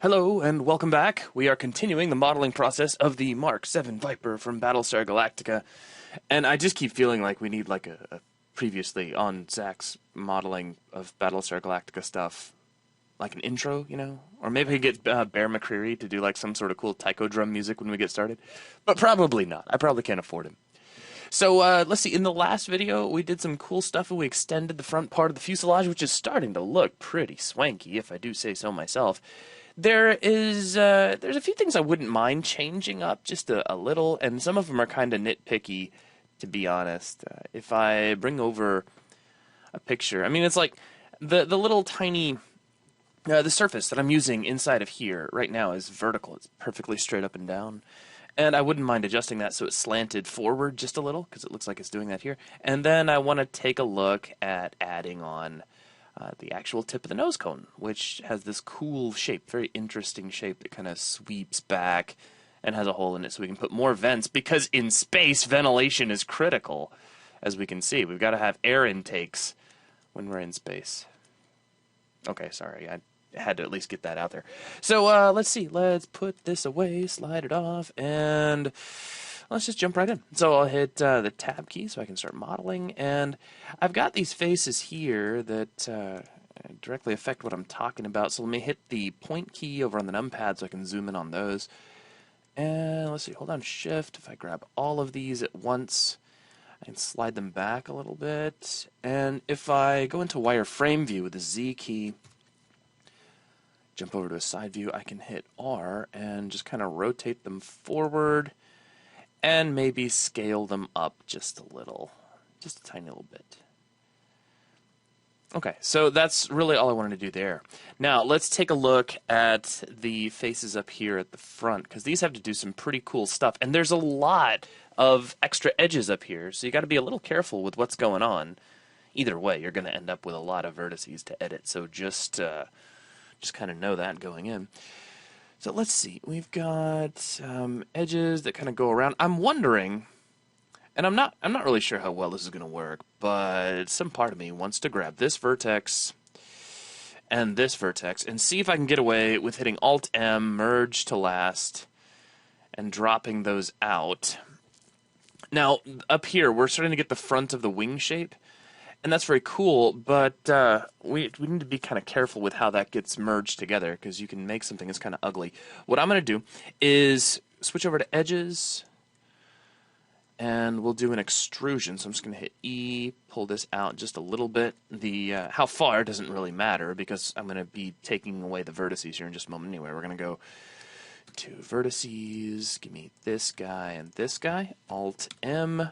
Hello and welcome back. We are continuing the modeling process of the Mark VII Viper from Battlestar Galactica. And I just keep feeling like we need like a previously on Zach's modeling of Battlestar Galactica stuff, like an intro, you know? Or maybe we get Bear McCreary to do like some sort of cool taiko drum music when we get started. But probably not. I probably can't afford him. So let's see, in the last video we did some cool stuff and we extended the front part of the fuselage, which is starting to look pretty swanky, if I do say so myself. There's a few things I wouldn't mind changing up just a little, and some of them are kind of nitpicky, to be honest. If I bring over a picture, I mean, it's like the little tiny, the surface that I'm using inside of here right now is vertical. It's perfectly straight up and down. And I wouldn't mind adjusting that so it's slanted forward just a little, because it looks like it's doing that here. And then I want to take a look at adding on the actual tip of the nose cone, which has this cool shape, very interesting shape that kind of sweeps back and has a hole in it so we can put more vents, because in space, ventilation is critical. As we can see, we've got to have air intakes when we're in space. Okay, sorry, I had to at least get that out there. So let's see, let's put this away, slide it off, and let's just jump right in. So I'll hit the tab key so I can start modeling, and I've got these faces here that directly affect what I'm talking about. So let me hit the point key over on the numpad so I can zoom in on those. And let's see, hold down shift. If I grab all of these at once, I can slide them back a little bit. And if I go into wireframe view with the Z key, jump over to a side view, I can hit R and just kind of rotate them forward and maybe scale them up just a little, just a tiny little bit. Okay, so that's really all I wanted to do there. Now, let's take a look at the faces up here at the front, because these have to do some pretty cool stuff. And there's a lot of extra edges up here, so you got to be a little careful with what's going on. Either way, you're going to end up with a lot of vertices to edit, so just kind of know that going in. So let's see, we've got edges that kind of go around. I'm wondering, and I'm not really sure how well this is going to work, but some part of me wants to grab this vertex and this vertex and see if I can get away with hitting Alt-M, merge to last, and dropping those out. Now, up here, we're starting to get the front of the wing shape, and that's very cool, but we need to be kind of careful with how that gets merged together, because you can make something that's kind of ugly. What I'm going to do is switch over to edges, and we'll do an extrusion. So I'm just going to hit E, pull this out just a little bit. The how far doesn't really matter, because I'm going to be taking away the vertices here in just a moment anyway. We're going to go to vertices, give me this guy and this guy, Alt-M,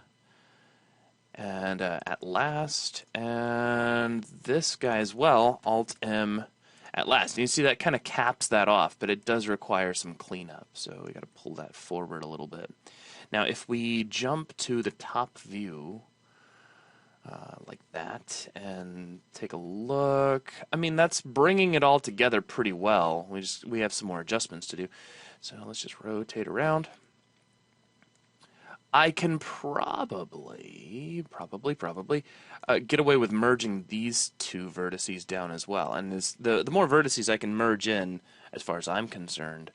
and at last, and this guy as well, Alt-M at last. And you see that kind of caps that off, but it does require some cleanup, so we got to pull that forward a little bit. Now, if we jump to the top view, like that, and take a look, I mean, that's bringing it all together pretty well. We have some more adjustments to do. So let's just rotate around. I can probably get away with merging these two vertices down as well. And the more vertices I can merge in, as far as I'm concerned,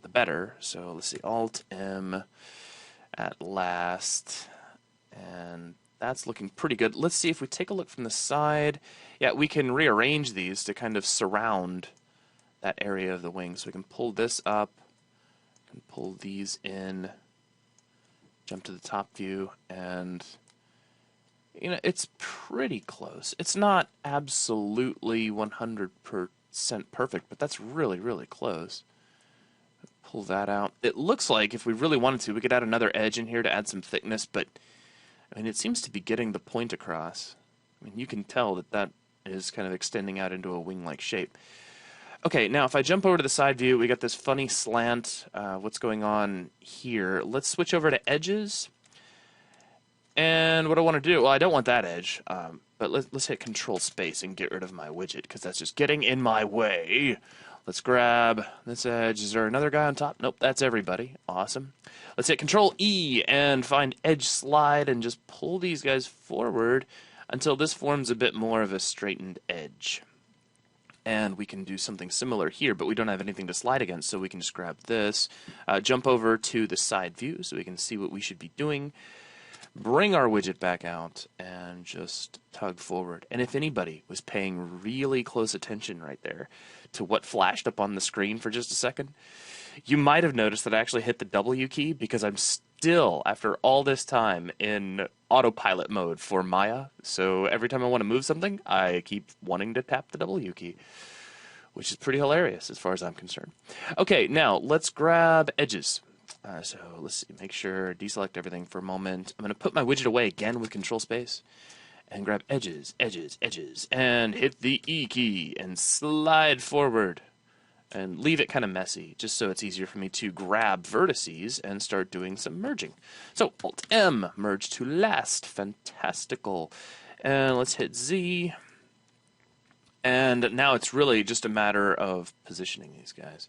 the better. So let's see, Alt-M at last, and that's looking pretty good. Let's see if we take a look from the side. Yeah, we can rearrange these to kind of surround that area of the wing. So we can pull this up, and pull these in, jump to the top view, and you know, it's pretty close. It's not absolutely 100% perfect, but that's really, really close. Pull that out. It looks like if we really wanted to, we could add another edge in here to add some thickness, but I mean, it seems to be getting the point across. I mean, you can tell that that is kind of extending out into a wing-like shape. Okay, now if I jump over to the side view, we got this funny slant. What's going on here? Let's switch over to edges. And what I want to do, well, I don't want that edge, but let's hit Control Space and get rid of my widget, because that's just getting in my way. Let's grab this edge. Is there another guy on top? Nope, that's everybody. Awesome. Let's hit Control E and find Edge Slide and just pull these guys forward until this forms a bit more of a straightened edge. And we can do something similar here, but we don't have anything to slide against, so we can just grab this, jump over to the side view so we can see what we should be doing, bring our widget back out, and just tug forward. And if anybody was paying really close attention right there to what flashed up on the screen for just a second, you might have noticed that I actually hit the W key because I'm still, after all this time, in autopilot mode for Maya. So every time I want to move something, I keep wanting to tap the W key, which is pretty hilarious as far as I'm concerned. Okay, now let's grab edges. So let's see, make sure, deselect everything for a moment. I'm going to put my widget away again with Control Space and grab edges, edges, edges, and hit the E key and slide forward. And leave it kind of messy, just so it's easier for me to grab vertices and start doing some merging. So Alt-M, merge to last, fantastical. And let's hit Z. And now it's really just a matter of positioning these guys.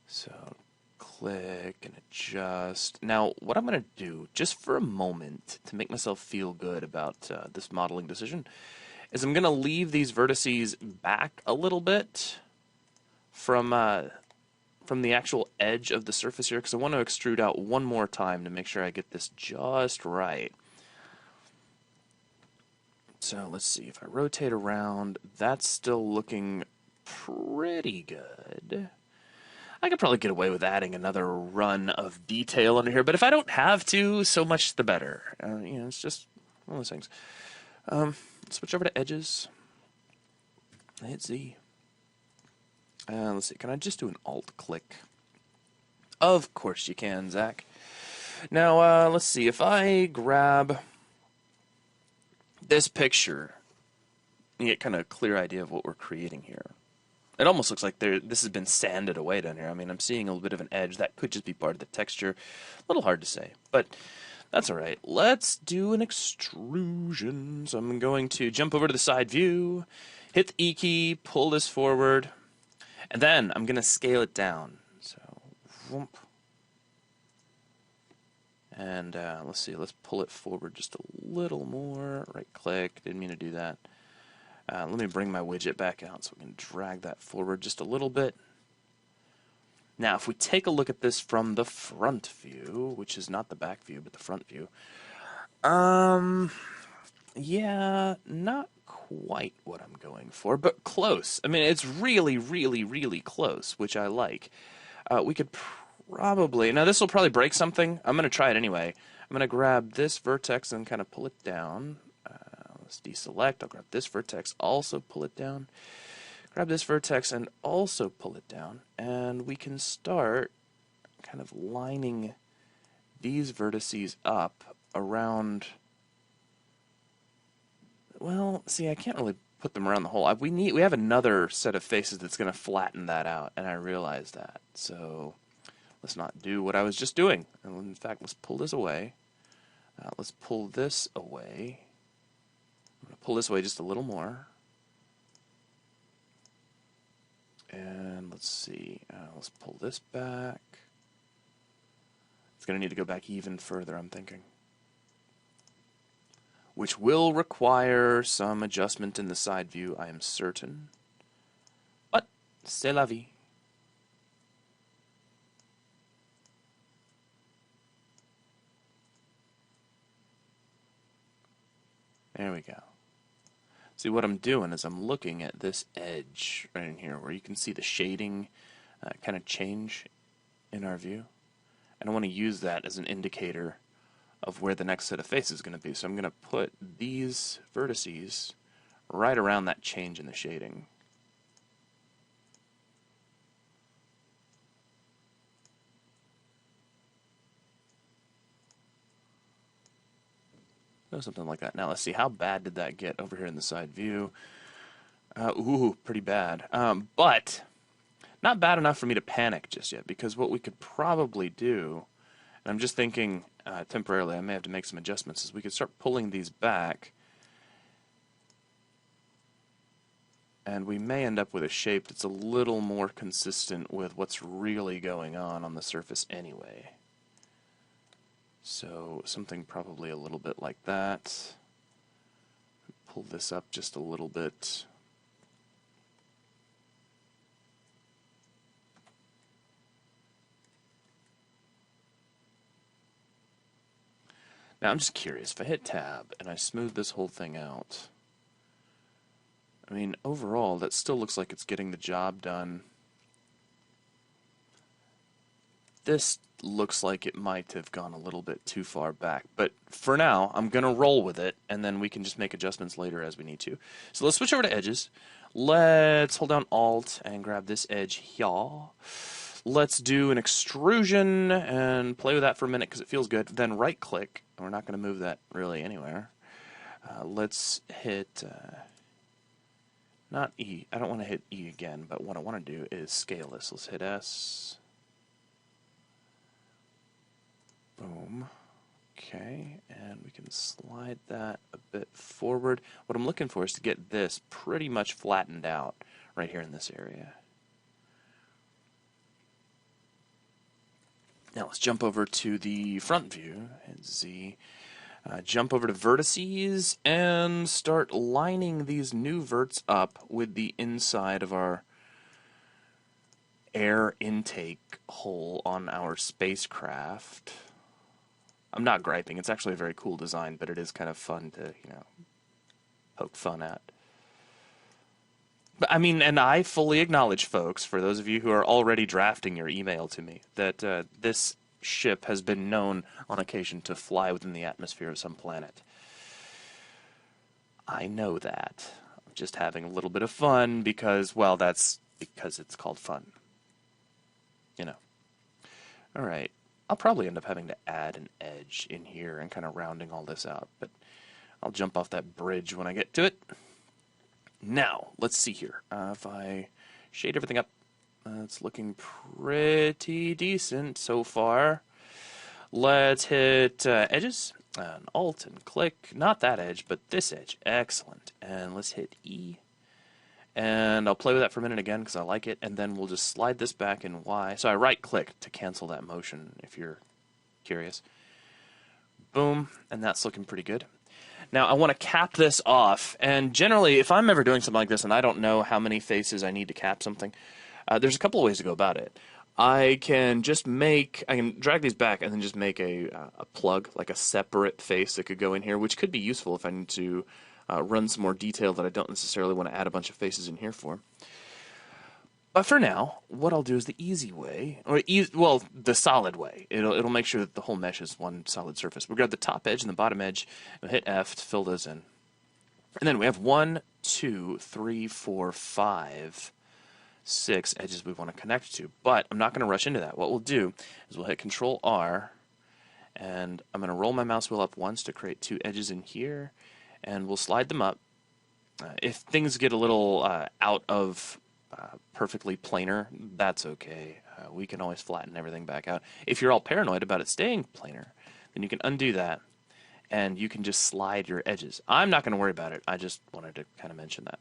So click and adjust. Now what I'm going to do, just for a moment, to make myself feel good about this modeling decision, is I'm going to leave these vertices back a little bit from the actual edge of the surface here, because I want to extrude out one more time to make sure I get this just right. So let's see, if I rotate around, that's still looking pretty good. I could probably get away with adding another run of detail under here, but if I don't have to, so much the better. You know, it's just one of those things. Switch over to edges. Hit Z. Let's see, can I just do an Alt-click? Of course you can, Zach. Now, let's see, if I grab this picture, you get kind of a clear idea of what we're creating here. It almost looks like this has been sanded away down here. I mean, I'm seeing a little bit of an edge. That could just be part of the texture. A little hard to say, but that's all right. Let's do an extrusion. So I'm going to jump over to the side view, hit the E key, pull this forward, and then I'm going to scale it down. So, whoomp. And let's see, let's pull it forward just a little more. Right click, didn't mean to do that. Let me bring my widget back out so we can drag that forward just a little bit. Now, if we take a look at this from the front view, which is not the back view, but the front view, yeah, not quite what I'm going for, but close. I mean, it's really, really, really close, which I like. We could probably, now this will probably break something. I'm going to try it anyway. I'm going to grab this vertex and kind of pull it down. Let's deselect. I'll grab this vertex, also pull it down. Grab this vertex and also pull it down. And we can start kind of lining these vertices up around. Well, see, I can't really put them around the whole. We have another set of faces that's going to flatten that out, and I realize that. So let's not do what I was just doing. And in fact, let's pull this away. Let's pull this away. I'm going to pull this away just a little more. And let's see. Let's pull this back. It's going to need to go back even further, I'm thinking. Which will require some adjustment in the side view, I am certain. But, c'est la vie. There we go. See, what I'm doing is I'm looking at this edge right in here where you can see the shading kind of change in our view. And I want to use that as an indicator of where the next set of faces is going to be. So I'm going to put these vertices right around that change in the shading. So something like that. Now let's see, how bad did that get over here in the side view? Ooh, pretty bad. But not bad enough for me to panic just yet, because what we could probably do, and I'm just thinking temporarily, I may have to make some adjustments, is we could start pulling these back, and we may end up with a shape that's a little more consistent with what's really going on the surface anyway. So something probably a little bit like that. Pull this up just a little bit. Now I'm just curious, if I hit tab and I smooth this whole thing out, I mean, overall, that still looks like it's getting the job done. This looks like it might have gone a little bit too far back, but for now, I'm going to roll with it, and then we can just make adjustments later as we need to. So let's switch over to edges. Let's hold down Alt and grab this edge here. Let's do an extrusion and play with that for a minute because it feels good. Then right-click, and we're not going to move that really anywhere. Let's hit, not E. I don't want to hit E again, but what I want to do is scale this. Let's hit S. Boom. Okay, and we can slide that a bit forward. What I'm looking for is to get this pretty much flattened out right here in this area. Now let's jump over to the front view, hit Z, jump over to vertices, and start lining these new verts up with the inside of our air intake hole on our spacecraft. I'm not griping, it's actually a very cool design, but it is kind of fun to, you know, poke fun at. But I mean, and I fully acknowledge, folks, for those of you who are already drafting your email to me, that this ship has been known on occasion to fly within the atmosphere of some planet. I know that. I'm just having a little bit of fun because, well, that's because it's called fun. You know. Alright. I'll probably end up having to add an edge in here and kind of rounding all this out, but I'll jump off that bridge when I get to it. Now, let's see here. If I shade everything up, it's looking pretty decent so far. Let's hit edges, and Alt and click. Not that edge, but this edge. Excellent. And let's hit E. And I'll play with that for a minute again because I like it, and then we'll just slide this back in Y. So I right-click to cancel that motion if you're curious. Boom, and that's looking pretty good. Now I want to cap this off, and generally if I'm ever doing something like this and I don't know how many faces I need to cap something, there's a couple of ways to go about it. I can drag these back and then just make a plug, like a separate face that could go in here, which could be useful if I need to run some more detail that I don't necessarily want to add a bunch of faces in here for. But for now, what I'll do is the easy way, or the solid way. It'll make sure that the whole mesh is one solid surface. We'll grab the top edge and the bottom edge, and hit F to fill those in. And then we have 1, 2, 3, 4, 5, 6 edges we want to connect to. But I'm not going to rush into that. What we'll do is we'll hit Control R, and I'm going to roll my mouse wheel up once to create 2 edges in here, and we'll slide them up. If things get a little out of perfectly planar, that's okay. We can always flatten everything back out. If you're all paranoid about it staying planar, then you can undo that, and you can just slide your edges. I'm not going to worry about it. I just wanted to kind of mention that.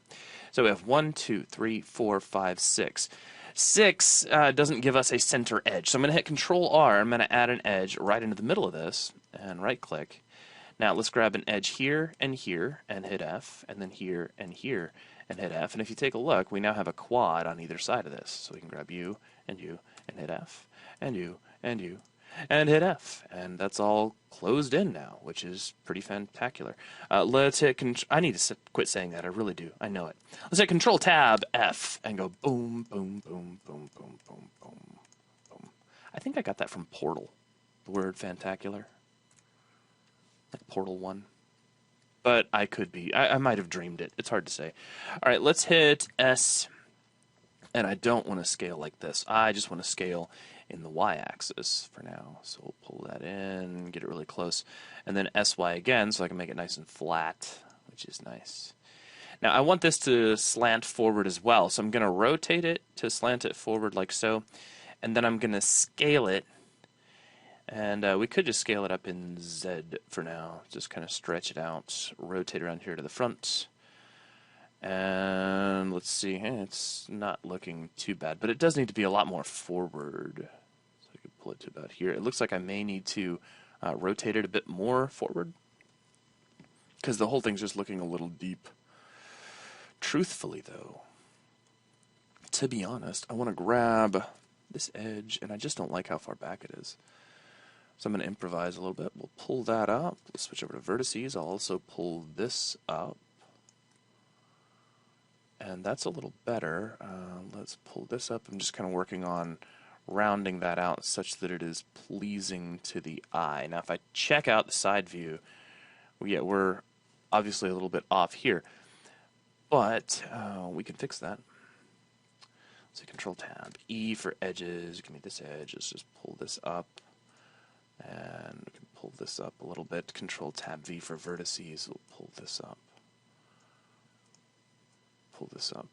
So we have 1, 2, 3, 4, 5, 6. 6 doesn't give us a center edge, so I'm going to hit Control R. I'm going to add an edge right into the middle of this, and right-click. Now let's grab an edge here, and hit F, and then here, and hit F. And if you take a look, we now have a quad on either side of this. So we can grab you, and hit F, and you, and hit F. And that's all closed in now, which is pretty fantacular. Let's hit, I need to quit saying that, I really do, I know it. Let's hit Control Tab F, and go boom, boom, boom, boom, boom, boom, boom, boom. I think I got that from Portal, the word fantacular. Like Portal 1. But I could be. I might have dreamed it. It's hard to say. All right, let's hit S. And I don't want to scale like this. I just want to scale in the Y-axis for now. So we'll pull that in, get it really close. And then SY again so I can make it nice and flat, which is nice. Now I want this to slant forward as well. So I'm going to rotate it to slant it forward like so. And then I'm going to scale it. And we could just scale it up in Z for now. Just kind of stretch it out, rotate around here to the front. And let's see, it's not looking too bad, but it does need to be a lot more forward. So I could pull it to about here. It looks like I may need to rotate it a bit more forward, because the whole thing's just looking a little deep. Truthfully, though, to be honest, I want to grab this edge, and I just don't like how far back it is. So I'm going to improvise a little bit. We'll pull that up. Let's switch over to vertices. I'll also pull this up. And that's a little better. Let's pull this up. I'm just kind of working on rounding that out such that it is pleasing to the eye. Now if I check out the side view, we're obviously a little bit off here. But we can fix that. So Control Tab E for edges. Give me this edge. Let's just pull this up, and we can pull this up a little bit. Control Tab V for vertices. We'll pull this up. Pull this up.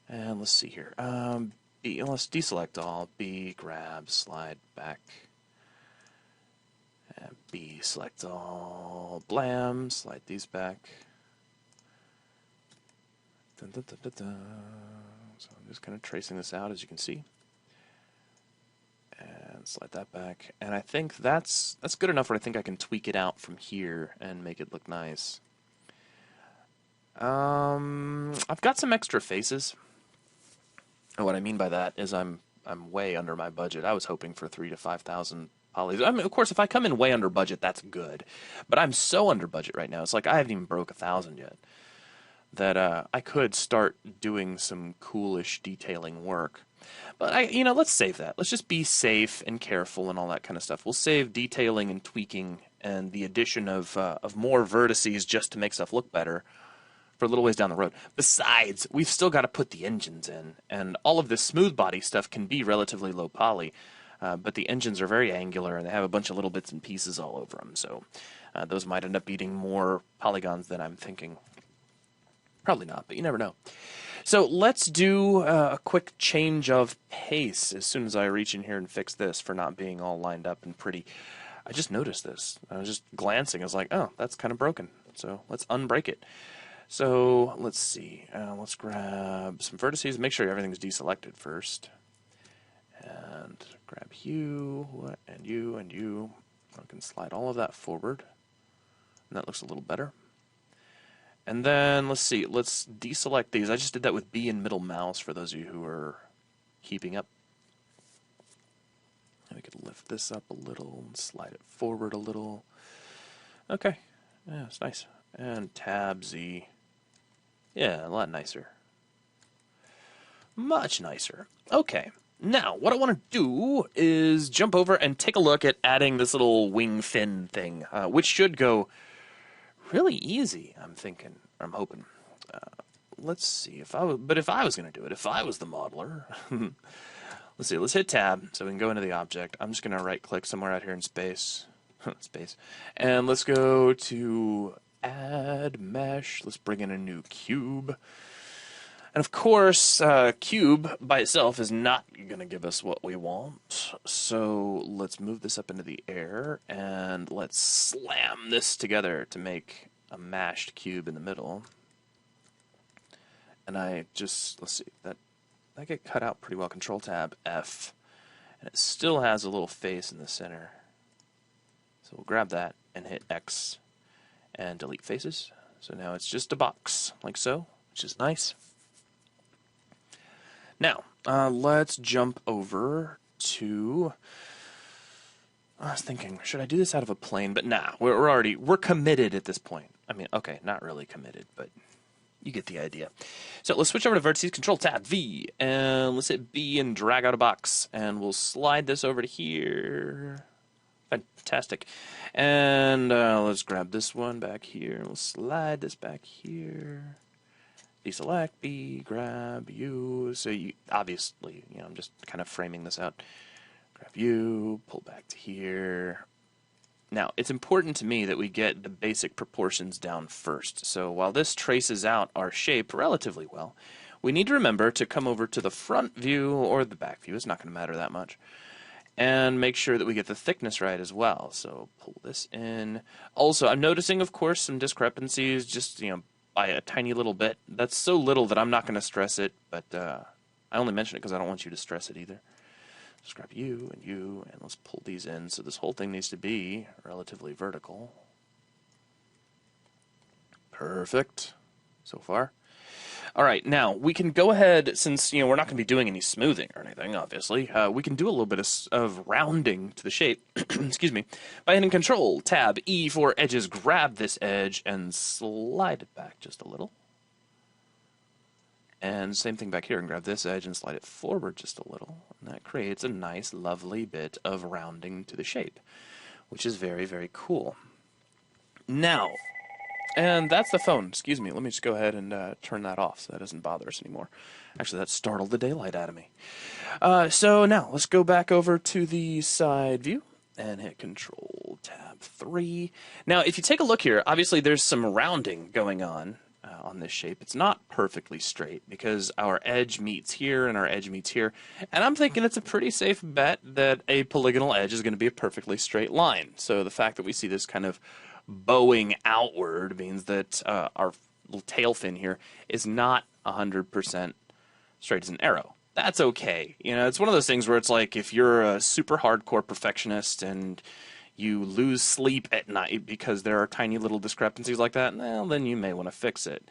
And let's see here. B. Let's deselect all. B. Grab. Slide back. And B. Select all. Blam. Slide these back. Dun, dun, dun, dun, dun. So I'm just kind of tracing this out, as you can see, and slide that back. And I think that's good enough where I think I can tweak it out from here and make it look nice. I've got some extra faces. And what I mean by that is I'm way under my budget. I was hoping for 3,000 to 5,000 polys. I mean, of course, if I come in way under budget, that's good. But I'm so under budget right now. It's like I haven't even broke 1,000 yet. That I could start doing some coolish detailing work. But let's save that. Let's just be safe and careful and all that kind of stuff. We'll save detailing and tweaking and the addition of more vertices just to make stuff look better for a little ways down the road. Besides, we've still got to put the engines in, and all of this smooth body stuff can be relatively low poly, but the engines are very angular and they have a bunch of little bits and pieces all over them, so those might end up eating more polygons than I'm thinking. Probably not, but you never know. So let's do a quick change of pace as soon as I reach in here and fix this for not being all lined up and pretty. I just noticed this. I was just glancing. I was like, oh, that's kind of broken. So let's unbreak it. So let's see. Let's grab some vertices. Make sure everything's deselected first. And grab you and you and you. I can slide all of that forward. And that looks a little better. And then, let's see, let's deselect these. I just did that with B and middle mouse for those of you who are keeping up. And we could lift this up a little and slide it forward a little. Okay, yeah, it's nice. And Tab Z. Yeah, a lot nicer. Much nicer. Okay, now what I want to do is jump over and take a look at adding this little wing fin thing, which should go really easy, I'm thinking, or I'm hoping. Let's see, if I was going to do it, if I was the modeler, let's see, let's hit Tab so we can go into the object. I'm just going to right-click somewhere out here in space, and let's go to Add Mesh. Let's bring in a new cube. And of course, cube by itself is not going to give us what we want. So let's move this up into the air and let's slam this together to make a mashed cube in the middle. And let's see, that get cut out pretty well. Control Tab F. And it still has a little face in the center. So we'll grab that and hit X and delete faces. So now it's just a box, like so, which is nice. Now, let's jump over to, I was thinking, should I do this out of a plane? But nah, we're committed at this point. I mean, okay, not really committed, but you get the idea. So let's switch over to vertices, Control Tab V, and let's hit B and drag out a box, and we'll slide this over to here. Fantastic. And let's grab this one back here, and we'll slide this back here. Deselect, B, grab, U. So you, obviously, I'm just kind of framing this out. Grab U, pull back to here. Now, it's important to me that we get the basic proportions down first. So while this traces out our shape relatively well, we need to remember to come over to the front view or the back view. It's not going to matter that much. And make sure that we get the thickness right as well. So pull this in. Also, I'm noticing, of course, some discrepancies, just, by a tiny little bit. That's so little that I'm not going to stress it, but I only mention it because I don't want you to stress it either. Just grab you, and let's pull these in. So this whole thing needs to be relatively vertical. Perfect so far. All right, now we can go ahead, since we're not going to be doing any smoothing or anything, obviously. We can do a little bit of rounding to the shape, excuse me, by hitting Control Tab E for edges. Grab this edge and slide it back just a little. And same thing back here, and grab this edge and slide it forward just a little. And that creates a nice, lovely bit of rounding to the shape, which is very, very cool. Now, and that's the phone. Excuse me. Let me just go ahead and turn that off so that doesn't bother us anymore. Actually, that startled the daylight out of me. So now, let's go back over to the side view and hit Control Tab 3. Now, if you take a look here, obviously there's some rounding going on this shape. It's not perfectly straight because our edge meets here and our edge meets here. And I'm thinking it's a pretty safe bet that a polygonal edge is going to be a perfectly straight line. So the fact that we see this kind of bowing outward means that our little tail fin here is not 100% straight as an arrow. That's okay. It's one of those things where it's like if you're a super hardcore perfectionist and you lose sleep at night because there are tiny little discrepancies like that, well, then you may want to fix it.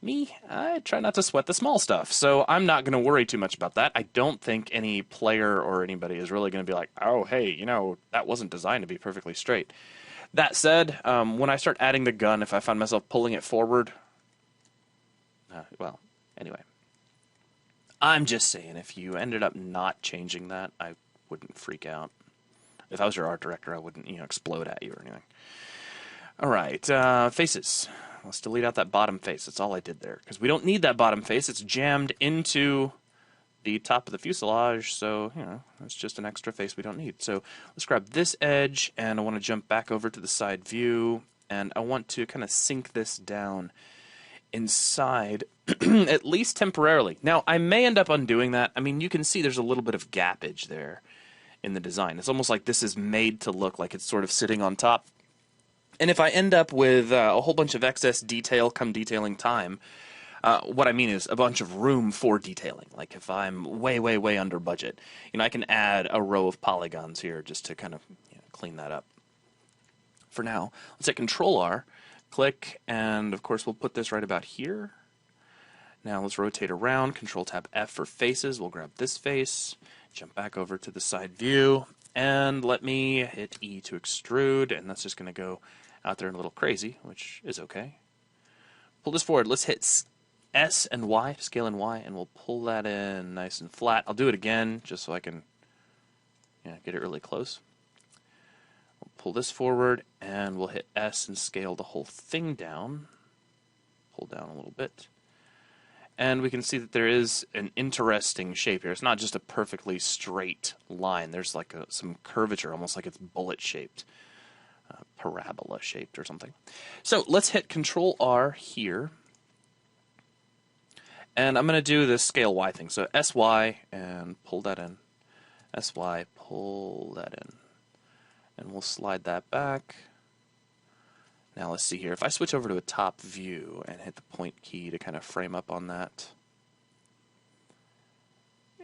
Me, I try not to sweat the small stuff, so I'm not going to worry too much about that. I don't think any player or anybody is really going to be like, oh, hey, that wasn't designed to be perfectly straight. That said, when I start adding the gun, if I find myself pulling it forward, well, anyway. I'm just saying, if you ended up not changing that, I wouldn't freak out. If I was your art director, I wouldn't, explode at you or anything. All right, faces. Let's delete out that bottom face. That's all I did there, because we don't need that bottom face. It's jammed into the top of the fuselage, so, it's just an extra face we don't need. So let's grab this edge, and I want to jump back over to the side view, and I want to kind of sink this down inside, at least temporarily. Now, I may end up undoing that. I mean, you can see there's a little bit of gappage there in the design. It's almost like this is made to look like it's sort of sitting on top. And if I end up with a whole bunch of excess detail come detailing time, what I mean is a bunch of room for detailing. Like if I'm way, way, way under budget, I can add a row of polygons here just to kind of clean that up. For now, let's hit Control R, click, and of course we'll put this right about here. Now let's rotate around, Control Tab F for faces. We'll grab this face, jump back over to the side view, and let me hit E to extrude, and that's just going to go out there a little crazy, which is okay. Pull this forward. Let's hit S and Y, scale and Y, and we'll pull that in nice and flat. I'll do it again just so I can get it really close. We'll pull this forward, and we'll hit S and scale the whole thing down. Pull down a little bit. And we can see that there is an interesting shape here. It's not just a perfectly straight line. There's like some curvature, almost like it's bullet-shaped, parabola-shaped or something. So let's hit Control R here. And I'm going to do the scale Y thing. So SY, and pull that in. SY, pull that in. And we'll slide that back. Now let's see here. If I switch over to a top view and hit the point key to kind of frame up on that.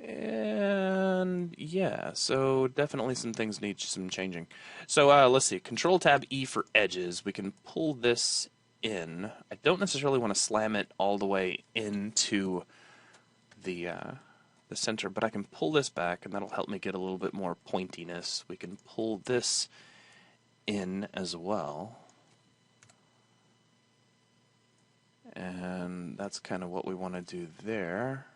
And yeah, so definitely some things need some changing. So let's see. Control Tab E for edges. We can pull this in. I don't necessarily want to slam it all the way into the center, but I can pull this back, and that'll help me get a little bit more pointiness. We can pull this in as well. And that's kind of what we want to do there.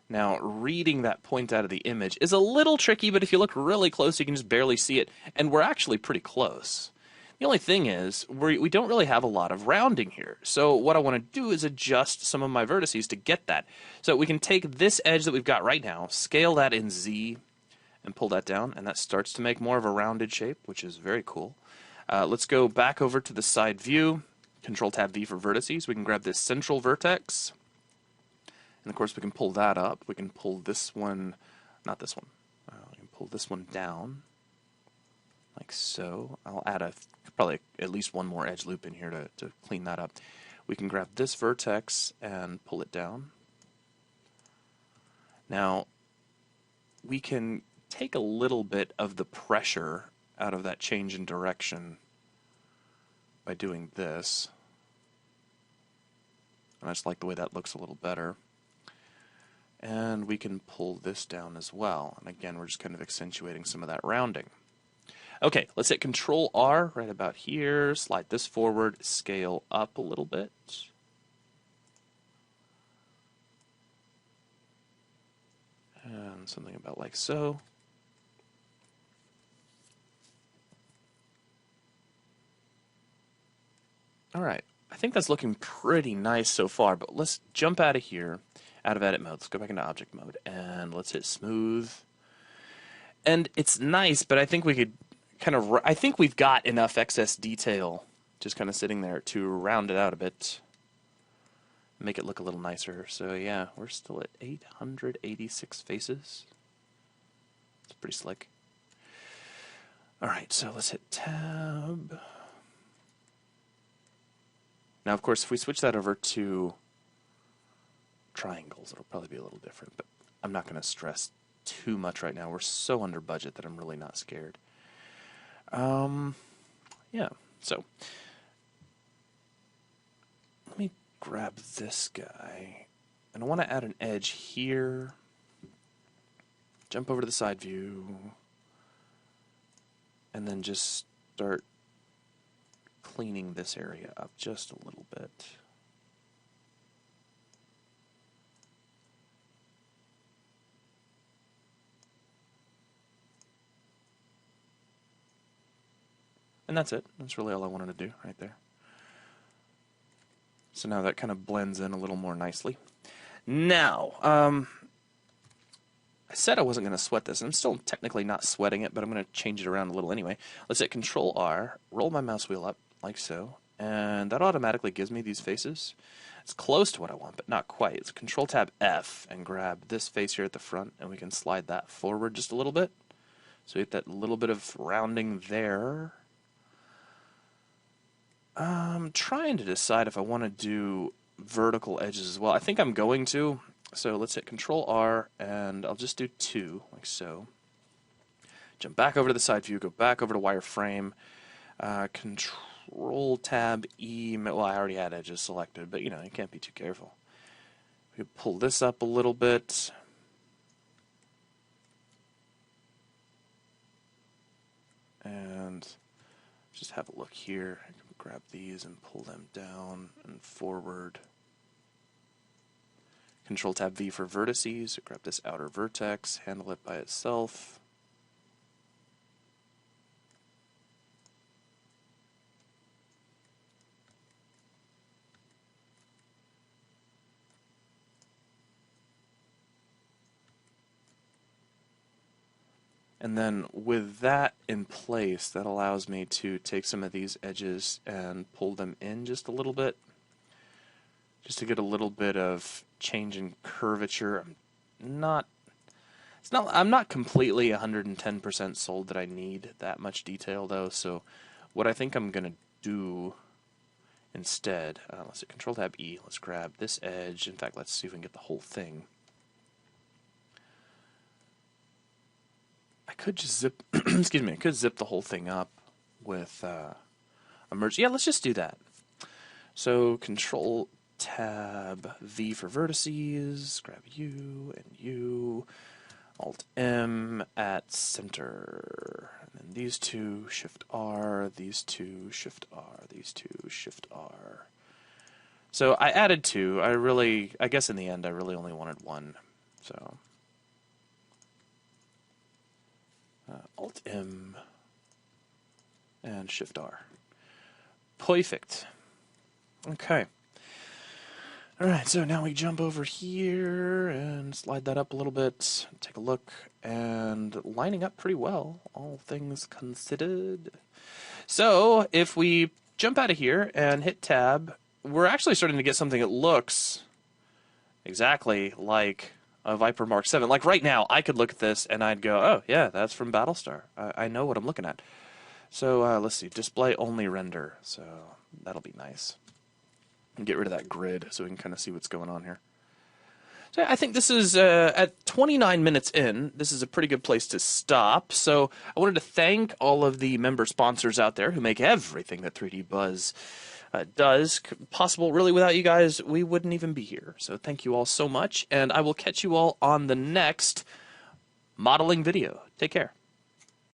Now, reading that point out of the image is a little tricky, but if you look really close, you can just barely see it. And we're actually pretty close. The only thing is, we don't really have a lot of rounding here. So what I want to do is adjust some of my vertices to get that. So we can take this edge that we've got right now, scale that in Z, and pull that down. And that starts to make more of a rounded shape, which is very cool. Let's go back over to the side view, Control Tab V for vertices. We can grab this central vertex, and of course we can pull that up. We can pull this one, not this one, we can pull this one down, like so. I'll add probably at least one more edge loop in here to clean that up. We can grab this vertex and pull it down. Now, we can take a little bit of the pressure out of that change in direction by doing this. And I just like the way that looks a little better. And we can pull this down as well. And again, we're just kind of accentuating some of that rounding. Okay, let's hit Control R right about here. Slide this forward, scale up a little bit. And something about like so. All right, I think that's looking pretty nice so far, but let's jump out of here, out of edit mode. Let's go back into object mode, and let's hit smooth. And it's nice, but I think we could kind of, I think we've got enough excess detail just kind of sitting there to round it out a bit, make it look a little nicer. So yeah, we're still at 886 faces. It's pretty slick. All right, so let's hit tab. Now, of course, if we switch that over to triangles, it'll probably be a little different, but I'm not going to stress too much right now. We're so under budget that I'm really not scared. Yeah, so let me grab this guy, and I want to add an edge here. Jump over to the side view, and then just start cleaning this area up just a little bit. And that's it. That's really all I wanted to do right there. So now that kind of blends in a little more nicely. Now, I said I wasn't going to sweat this. I'm still technically not sweating it, but I'm going to change it around a little anyway. Let's hit Control R, roll my mouse wheel up like so, and that automatically gives me these faces. It's close to what I want, but not quite. It's Control Tab F and grab this face here at the front, and we can slide that forward just a little bit. So we get that little bit of rounding there. I'm trying to decide if I want to do vertical edges as well. I think I'm going to. So let's hit Control R, and I'll just do 2, like so. Jump back over to the side view, go back over to wireframe, Control Tab E. Well, I already had edges selected, but you know, you can't be too careful. We can pull this up a little bit. And just have a look here. I can grab these and pull them down and forward. Control Tab V for vertices. Grab this outer vertex, handle it by itself. And then with that in place, that allows me to take some of these edges and pull them in just a little bit, just to get a little bit of change in curvature. I'm not completely 110% sold that I need that much detail though. So what I think I'm gonna do instead, let's hit Control Tab E. Let's grab this edge. In fact, let's see if we can get the whole thing. I could just zip, excuse me, I could zip the whole thing up with a merge. Yeah, let's just do that. So Control Tab V for vertices, grab U and U, Alt M at center. And then these two, Shift R, these two, Shift R, these two, Shift R. So I added 2. I guess in the end I really only wanted 1. So Alt M and Shift R. Perfect. Okay. Alright, so now we jump over here and slide that up a little bit, take a look, and lining up pretty well, all things considered. So if we jump out of here and hit Tab, we're actually starting to get something that looks exactly like a Viper Mk VII. Like right now, I could look at this and I'd go, oh yeah, that's from Battlestar. I know what I'm looking at. So let's see, display only render. So that'll be nice. And get rid of that grid so we can kind of see what's going on here. So I think this is, at 29 minutes in, this is a pretty good place to stop. So I wanted to thank all of the member sponsors out there who make everything that 3DBuzz does. Possible, really, without you guys, we wouldn't even be here. So thank you all so much, and I will catch you all on the next modeling video. Take care.